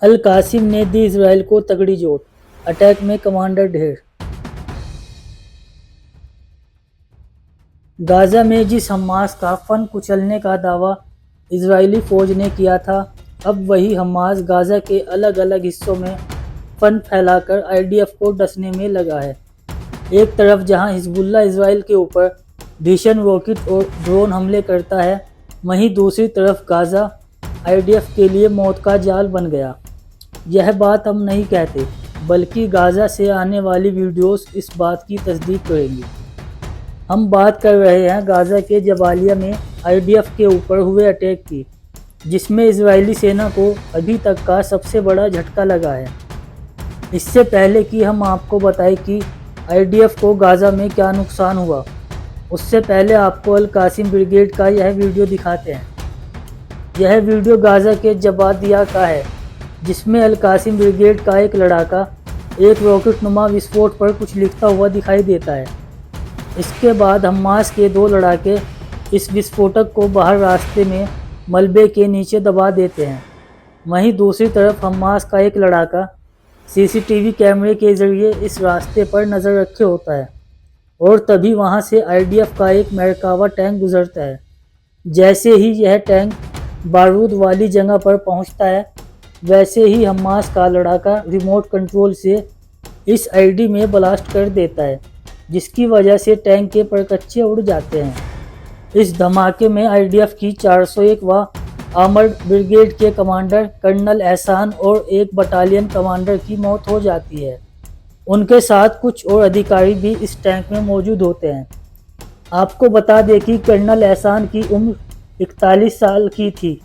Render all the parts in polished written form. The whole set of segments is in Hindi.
अल कासिम ने दी इजराइल को तगड़ी चोट, अटैक में कमांडर ढेर। गाजा में जिस हमास का फन कुचलने का दावा इजरायली फौज ने किया था, अब वही हमास गाजा के अलग अलग हिस्सों में फन फैलाकर आईडीएफ को डसने में लगा है। एक तरफ जहां हिजबुल्ला इजराइल के ऊपर भीषण रॉकेट और ड्रोन हमले करता है, वहीं दूसरी तरफ गाजा आईडीएफ के लिए मौत का जाल बन गया। यह बात हम नहीं कहते, बल्कि गाजा से आने वाली वीडियोस इस बात की तस्दीक करेंगी। हम बात कर रहे हैं गाजा के जबालिया में आईडीएफ के ऊपर हुए अटैक की, जिसमें इजरायली सेना को अभी तक का सबसे बड़ा झटका लगा है। इससे पहले कि हम आपको बताएं कि आईडीएफ को गाजा में क्या नुकसान हुआ, उससे पहले आपको अल कासिम ब्रिगेड का यह वीडियो दिखाते हैं। यह वीडियो गाजा के जबालिया का है, जिसमें अल कासिम ब्रिगेड का एक लड़ाका एक रॉकेट नुमा विस्फोट पर कुछ लिखता हुआ दिखाई देता है। इसके बाद हमास के दो लड़ाके इस विस्फोटक को बाहर रास्ते में मलबे के नीचे दबा देते हैं। वहीं दूसरी तरफ हमास का एक लड़ाका सीसीटीवी कैमरे के जरिए इस रास्ते पर नज़र रखे होता है और तभी वहां से आईडीएफ का एक मेरकावा टैंक गुजरता है। जैसे ही यह टैंक बारूद वाली जगह पर पहुंचता है, वैसे ही हमास का लड़ाका रिमोट कंट्रोल से इस आईडी में ब्लास्ट कर देता है, जिसकी वजह से टैंक के परकच्चे उड़ जाते हैं। इस धमाके में आईडीएफ की 401वां आर्मर्ड ब्रिगेड के कमांडर कर्नल एहसान और एक बटालियन कमांडर की मौत हो जाती है। उनके साथ कुछ और अधिकारी भी इस टैंक में मौजूद होते हैं। आपको बता दें कि कर्नल एहसान की उम्र 41 साल की थी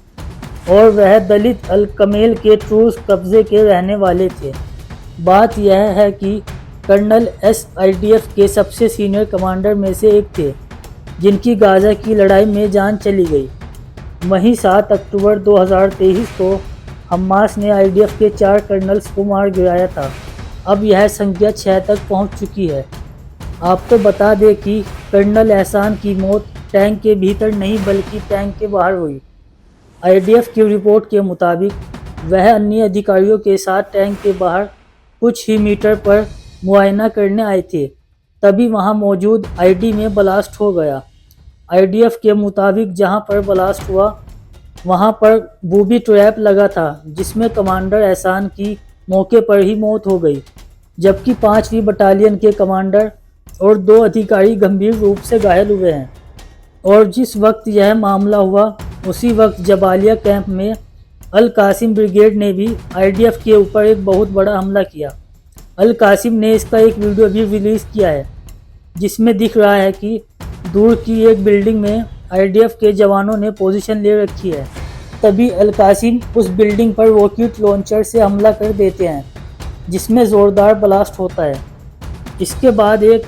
और वह दलित अल कमेल के ट्रूस कब्जे के रहने वाले थे। बात यह है कि कर्नल आईडीएफ के सबसे सीनियर कमांडर में से एक थे, जिनकी गाजा की लड़ाई में जान चली गई। वहीं 7 अक्टूबर 2023 को हमास ने आईडीएफ के 4 कर्नल्स को मार गिराया था। अब यह संख्या 6 तक पहुंच चुकी है। आपको बता दें कि कर्नल एहसान की मौत टैंक के भीतर नहीं बल्कि टैंक के बाहर हुई। आईडीएफ की रिपोर्ट के मुताबिक वह अन्य अधिकारियों के साथ टैंक के बाहर कुछ ही मीटर पर मुआयना करने आए थे, तभी वहां मौजूद आईडी में ब्लास्ट हो गया। आईडीएफ के मुताबिक जहां पर ब्लास्ट हुआ वहां पर बूबी ट्रैप लगा था, जिसमें कमांडर एहसान की मौके पर ही मौत हो गई, जबकि 5वीं बटालियन के कमांडर और 2 अधिकारी गंभीर रूप से घायल हुए हैं। और जिस वक्त यह मामला हुआ, उसी वक्त जबालिया कैंप में अल कासिम ब्रिगेड ने भी आईडीएफ के ऊपर एक बहुत बड़ा हमला किया। अल कासिम ने इसका एक वीडियो भी रिलीज़ किया है, जिसमें दिख रहा है कि दूर की एक बिल्डिंग में आईडीएफ के जवानों ने पोजीशन ले रखी है। तभी अल कासिम उस बिल्डिंग पर रॉकेट लॉन्चर से हमला कर देते हैं, जिसमें ज़ोरदार ब्लास्ट होता है। इसके बाद एक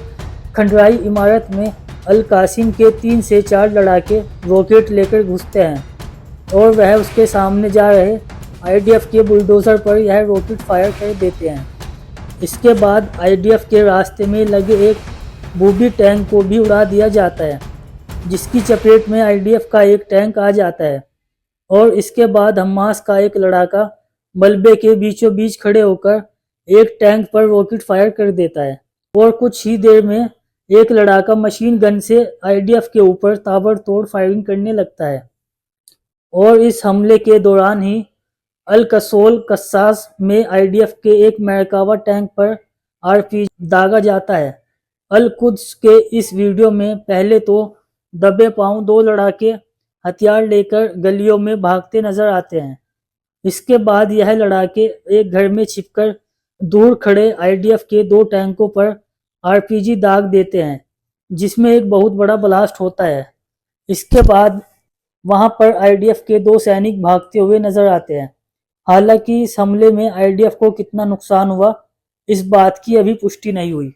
खंडराई इमारत में अल कासिम के 3 से 4 लड़ाके रॉकेट लेकर घुसते हैं और वह उसके सामने जा रहे आईडीएफ के बुलडोज़र पर यह रॉकेट फायर कर देते हैं। इसके बाद आईडीएफ के रास्ते में लगे एक बूबी टैंक को भी उड़ा दिया जाता है, जिसकी चपेट में आईडीएफ का एक टैंक आ जाता है और इसके बाद हमास का एक लड़ाका मलबे के बीचों बीच खड़े होकर एक टैंक पर रॉकेट फायर कर देता है और कुछ ही देर में एक लड़ाका मशीन गन से आईडीएफ के ऊपर ताबड़तोड़ फायरिंग करने लगता है। और इस हमले के दौरान ही अल कसोल कस्सास में आईडीएफ के एक मेरकावा टैंक पर आरपीजी दागा जाता है। अल कुद्स के इस वीडियो में पहले तो दबे पांव 2 लड़ाके हथियार लेकर गलियों में भागते नजर आते हैं। इसके बाद यह लड़ाके एक घर में छिपकर दूर खड़े आईडीएफ के 2 टैंकों पर आरपीजी दाग देते हैं, जिसमें एक बहुत बड़ा ब्लास्ट होता है। इसके बाद वहां पर आईडीएफ के 2 सैनिक भागते हुए नजर आते हैं। हालांकि इस हमले में आईडीएफ को कितना नुकसान हुआ, इस बात की अभी पुष्टि नहीं हुई।